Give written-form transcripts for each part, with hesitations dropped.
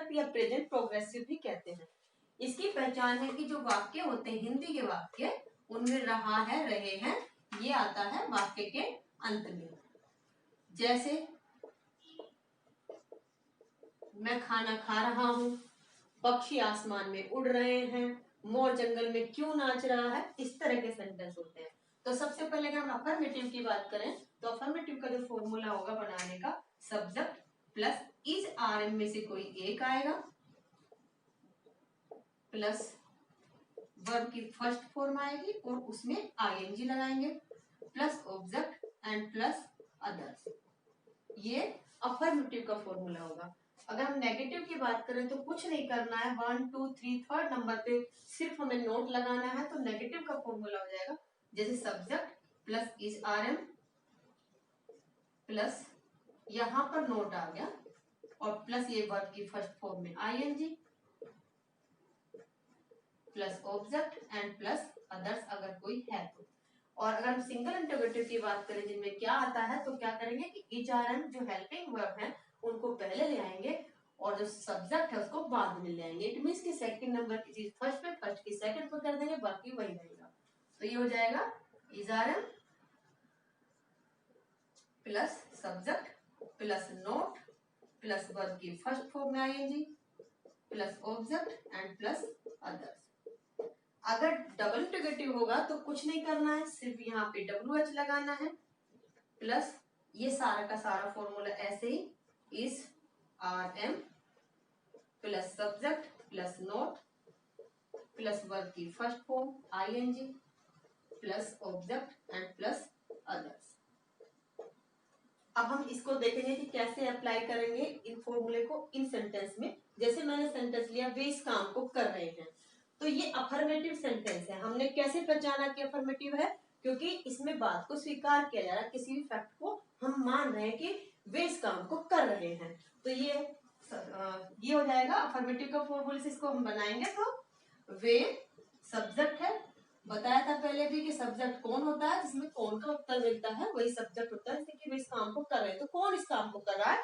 Subject या present progressive भी कहते हैं। इसकी पहचान है कि जो वाक्य होते हैं हिंदी के वाक्य, उनमें रहा है, रहे हैं, ये आता है वाक्य के अंत में। जैसे मैं खाना खा रहा हूं, पक्षी आसमान में उड़ रहे हैं, मोर जंगल में क्यों नाच रहा है, इस तरह के सेंटेंस होते हैं। तो सबसे पहले अगर हम अफर्मेटिव की बात करें तो अफर्मेटिव का जो फॉर्मूला होगा बनाने का, सब्जेक्ट प्लस इज आरएम में से कोई एक आएगा, प्लस वर्ब की फर्स्ट फॉर्म आएगी और उसमें आईएनजी लगाएंगे, plus object and plus others. ये अफर्मेटिव का फॉर्मूला होगा। अगर हम नेगेटिव की बात करें तो कुछ नहीं करना है, 1 2 3 थर्ड नंबर पे सिर्फ हमें नोट लगाना है। तो नेगेटिव का फॉर्मूला हो जाएगा जैसे subject plus is RM plus यहां पर नोट आ गया और प्लस ये वर्ब की फर्स्ट फॉर्म में ING plus object and plus others अगर कोई है तो। और अगर हम सिंगल इंटरोगेटिव की बात करें जिनमें क्या आता है तो क्या करेंगे कि इज आरएम जो हेल्पिंग वर्ब है उनको पहले ले आएंगे और जो सब्जेक्ट है उसको बाद में ले आएंगे। इट मींस कि सेकंड नंबर की चीज फर्स्ट पे, फर्स्ट की सेकंड पे कर देंगे, बाकी वही रहेगा। तो ये हो जाएगा is RM plus subject plus not plus verb की फर्स्ट फॉर्म में ING plus object and plus others. अगर डबल इंटरोगेटिव होगा तो कुछ नहीं करना है, सिर्फ यहाँ पे WH लगाना है प्लस ये सारा का सारा फॉर्मूला ऐसे ही is RM plus subject plus not plus verb की first form ING plus object and plus others. अब हम इसको देखेंगे कि कैसे अप्लाई करेंगे इन फॉर्मूले को इन सेंटेंस में। जैसे मैंने सेंटेंस लिया वे इस काम को कर रहे हैं, तो ये अफर्मेटिव सेंटेंस है। हमने कैसे पहचाना कि अफर्मेटिव है, क्योंकि इसमें बात को स्वीकार किया जा रहा है, किसी भी फैक्ट को हम मान रहे हैं कि वे इस काम को कर रहे हैं। तो ये हो जाएगा अफर्मेटिव का फॉर्मूला से इसको हम बनाएंगे। तो वे सब्जेक्ट है, बताया था पहले भी कि सब्जेक्ट कौन होता है, जिसमें कौन का उत्तर मिलता है वही सब्जेक्ट होता है। जैसे कि वे इस काम को कर रहे हैं तो कौन इस काम को कर रहा है,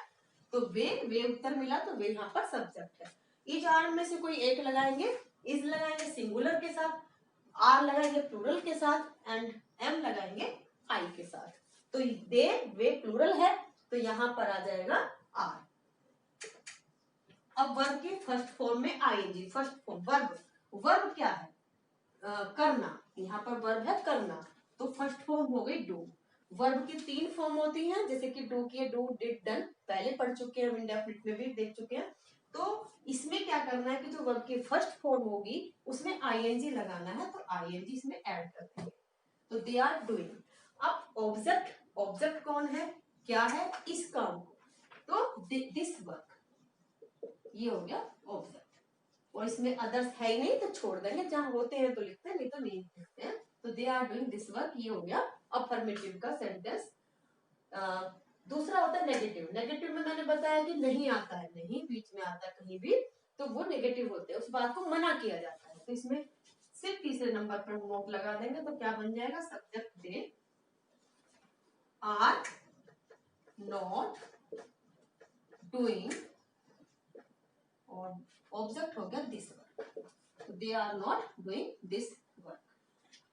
तो वे उत्तर मिला तो वे यहाँ पर सब्जेक्ट है। इज आरएम में से कोई एक लगाएंगे, इज लगाएंगे सिंगुलर के साथ, आर लगाएंगे प्लूरल के साथ एंड एम लगाएंगे आई के साथ। तो वे प्लूरल है तो यहाँ पर आ जाएगा आर। अब वर्ब की फर्स्ट फॉर्म में आईएनजी, फर्स्ट फॉर्म वर्ब क्या है, करना। यहाँ पर वर्ब है करना, तो फर्स्ट फॉर्म हो गई डू। वर्ब की 3 फॉर्म होती हैं, जैसे कि डू की डू डिड डन, पहले पढ़ चुके हैं, इंडेफिनिट में भी देख चुके हैं। तो इसमें क्या करना है कि जो वर्ब की फर्स्ट फॉर्म होगी उसमें आईएनजी लगाना है, तो आईएनजी इसमें ऐड कर देंगे, तो दे आर डूइंग। अब ऑब्जेक्ट कौन है, क्या है, इस काम, तो दिस वर्क, ये हो गया ऑब्जेक्ट। और इसमें अदर्स है ही नहीं तो छोड़ देंगे, जहां होते हैं तो लिखते हैं, नहीं तो नहीं लिखते हैं। तो they are doing this work, ये हो गया अफर्मेटिव का सेंटेंस। दूसरा होता है नेगेटिव। नेगेटिव में मैंने बताया कि नहीं आता है, नहीं बीच में आता है कहीं भी, तो वो नेगेटिव होते हैं, उस बात को मना किया जाता है। तो इसमें सिर्फ तीसरे नंबर पर नोट लगा देंगे, तो क्या बन जाएगा, subject they are not doing, और ऑब्जेक्ट हो गया this work, they are not doing this work.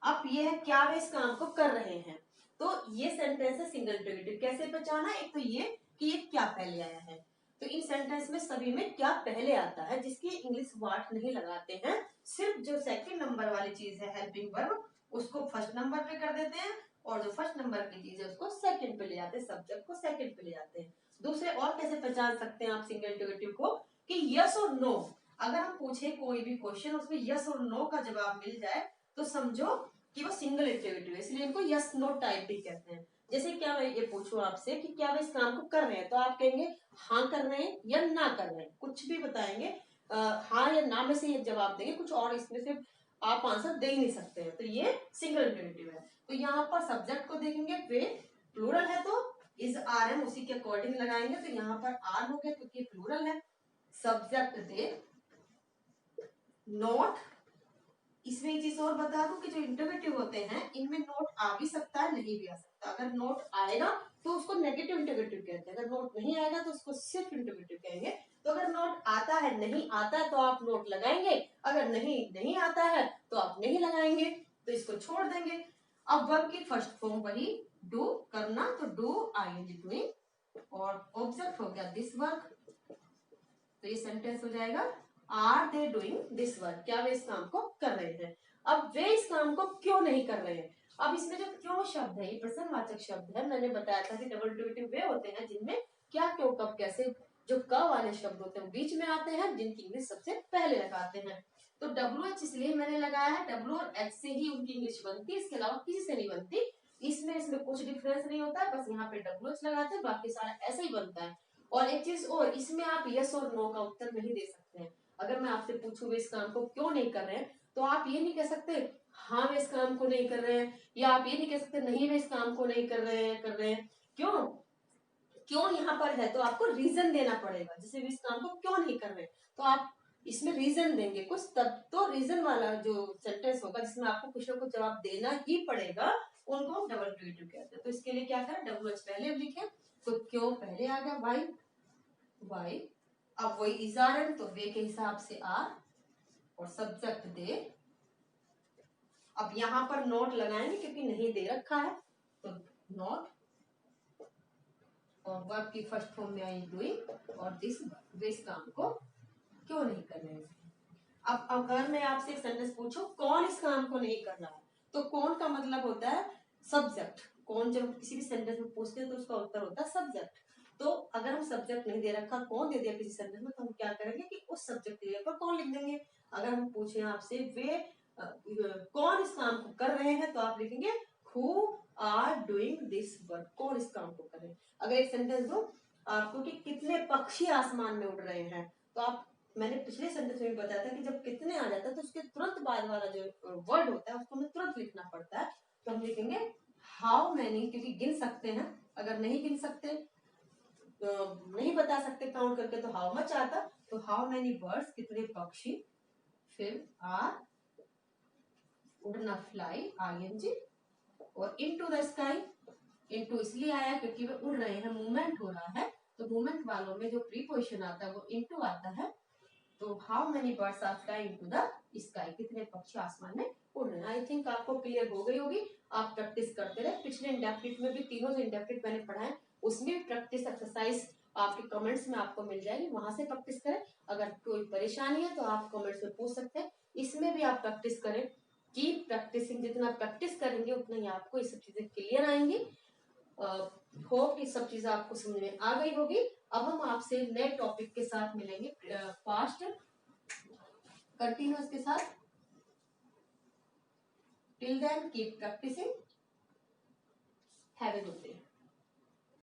अब ये है क्या वे इस काम को कर रहे हैं, तो ये सेंटेंस है सिंगल इंटरोगेटिव। कैसे पहचाना, एक तो ये कि ये क्या पहले आया है, तो इन सेंटेंस में सभी में क्या पहले आता है, जिसकी इंग्लिश वर्ड नहीं लगाते हैं, सिर्फ जो सेकंड नंबर वाली चीज है हेल्पिंग वर्ब उसको फर्स्ट नंबर पे कर देते हैं, और जो फर्स्ट नंबर की चीज है उसको सेकंड पे ले जाते हैं, सब्जेक्ट को सेकंड पे ले जाते हैं। दूसरे और कैसे पहचान सकते हैं आप सिंगल इंटरोगेटिव को, कि यस और नो, अगर हम पूछे कोई भी क्वेश्चन उसमें यस और नो का जवाब मिल जाए तो समझो कि वो सिंगल इंटरोगेटिव है, इसलिए इनको यस नो टाइप भी कहते हैं। जैसे क्या मैं ये पूछूं आपसे कि क्या वे इस काम को कर रहे हैं, तो आप कहेंगे हाँ कर रहे हैं या ना कर रहे हैं, कुछ भी बताएंगे, हाँ या ना में से ये जवाब देंगे, कुछ और इसमें से आप आंसर दे ही नहीं सकते हैं, तो ये सिंगल इंटरोगेटिव है। तो यहाँ पर सब्जेक्ट को देखेंगे, वे प्लूरल है तो इज आरएम उसी के अकॉर्डिंग लगाएंगे, तो यहाँ पर आर हो गया क्योंकि प्लूरल है। सब्जेक्ट दे नॉट, इसमें एक चीज और बता दूं कि जो इंटरोगेटिव होते हैं इनमें नोट आ भी सकता है, नहीं भी आ सकता। अगर नोट आएगा तो उसको नेगेटिव इंटरोगेटिव कहते हैं, अगर नोट नहीं आएगा तो उसको सिर्फ इंटरोगेटिव कहेंगे। तो अगर नोट आता है, नहीं आता है तो आप नोट लगाएंगे, अगर नहीं आता है तो आप नहीं लगाएंगे, तो इसको छोड़ देंगे। अब वर्ब की फर्स्ट फॉर्म वही डू करना, तो डू आईएनजी डूइंग, और ऑब्जेक्ट हो गया दिस वर्क, तो ये सेंटेंस हो जाएगा are they doing this work, क्या वे इस काम को कर रहे हैं। अब वे इस काम को क्यों नहीं कर रहे हैं, अब इसमें जो क्यों शब्द है ये प्रश्नवाचक शब्द है। मैंने बताया था कि डबल इंट्रोगेटिव वे होते हैं जिनमें क्या क्यों कब कैसे जो क वाले शब्द होते हैं बीच में आते हैं, जिनकी इंग्लिश सबसे पहले लगाते हैं। तो WH इसलिए मैंने लगाया है, W और H से ही उनकी इंग्लिश बनती है, इसके अलावा किसी से नहीं बनती। इसमें कुछ डिफरेंस नहीं होता है, बस यहाँ पे WH लगाते हैं, बाकी सारा ऐसे ही बनता है। और एक चीज और, इसमें आप यस और नो का उत्तर नहीं दे सकते हैं। अगर मैं आपसे पूछूं वे इस काम को क्यों नहीं कर रहे हैं, तो आप ये नहीं कह सकते हाँ वे इस काम को नहीं कर रहे हैं, या आप ये नहीं कह सकते नहीं वे इस काम को नहीं कर रहे हैं। क्यों क्यों यहाँ पर है, तो आपको रीजन देना पड़ेगा। जैसे वे इस काम को क्यों नहीं कर रहे, तो आप इसमें रीजन देंगे कुछ, तब तो रीजन वाला जो सेंटेंस होगा जिसमें आपको कुछ ना कुछ जवाब देना ही पड़ेगा, उनको हम डबल इंट्रोगेटिव कहते हैं। तो इसके लिए क्या करें, WH पहले लिखे, तो क्यों पहले आ गया, वाई, अब वही इजारन, तो वे के हिसाब से आर, और सब्जेक्ट दे। अब यहां पर नोट लगाएंगे क्योंकि नहीं दे रखा है, तो नोट, और वर्ब की फर्स्ट फॉर्म में आई डूइंग, और दिस वे इस काम को क्यों नहीं कर रहे हैं। अब अगर मैं आपसे एक सेंटेंस पूछूं कौन इस काम को नहीं कर रहा है, तो कौन का मतलब होता है सब्जेक्ट। कौन जब किसी भी सेंटेंस में पूछते हैं तो उसका उत्तर होता है सब्जेक्ट। तो अगर हम सब्जेक्ट नहीं दे रखा, कौन दे दिया किसी सेंटेंस में, तो हम क्या करेंगे कि उस सब्जेक्ट के पर कौन लिख देंगे। अगर हम पूछे आपसे वे कौन इस काम को कर रहे हैं, तो आप लिखेंगे who are doing this work, कौन इस काम को कर रहे हैं। अगर एक सेंटेंस दो आपको कि कितने पक्षी आसमान में उड़ रहे हैं, तो आप, मैंने पिछले सेंटेंस में बताया था कि जब कितने आ जाता है तो उसके तुरंत बाद वाला जो वर्ड होता है उसको हमें तुरंत लिखना पड़ता है। तो हम लिखेंगे हाउ मैनी, क्योंकि गिन सकते हैं, अगर नहीं गिन सकते नहीं बता सकते काउंट करके, तो हाउ मच आता, तो हाउ मैनी बर्ड्स, कितने पक्षी, फिर आर उड़ना फ्लाई आईएनजी, और इनटू द स्काई, इनटू इसलिए आया क्योंकि वे उड़ रहे हैं, मूवमेंट हो रहा है, तो मूवमेंट वालों में जो प्रीपोजिशन आता है वो इनटू आता है। तो how many birds are flying to the sky, कितने पक्षी आसमान में उड़ रहे हैं। आई थिंक आपको क्लियर हो गई होगी, आप प्रैक्टिस करते रहे। पिछले इंडेफिनिट में भी तीनों जो इंडेफिनिट मैंने पढ़ाए उसमें भी प्रैक्टिस एक्सरसाइज आपके कमेंट्स में आपको मिल जाएगी, वहां से प्रैक्टिस करें। अगर कोई परेशानी है तो आप कमेंट्स में पूछ सकते हैं, इसमें भी आप प्रैक्टिस करें। की प्रैक्टिसिंग, जितना प्रैक्टिस करेंगे उतना ही आपको ये सब चीजें क्लियर आएंगी। होप ये सब चीजें आपको समझ में आ गई होगी। अब हम आपसे नए टॉपिक के साथ मिलेंगे, पास्ट कंटिन्यूअस के साथ। Till then keep practising, have a good day.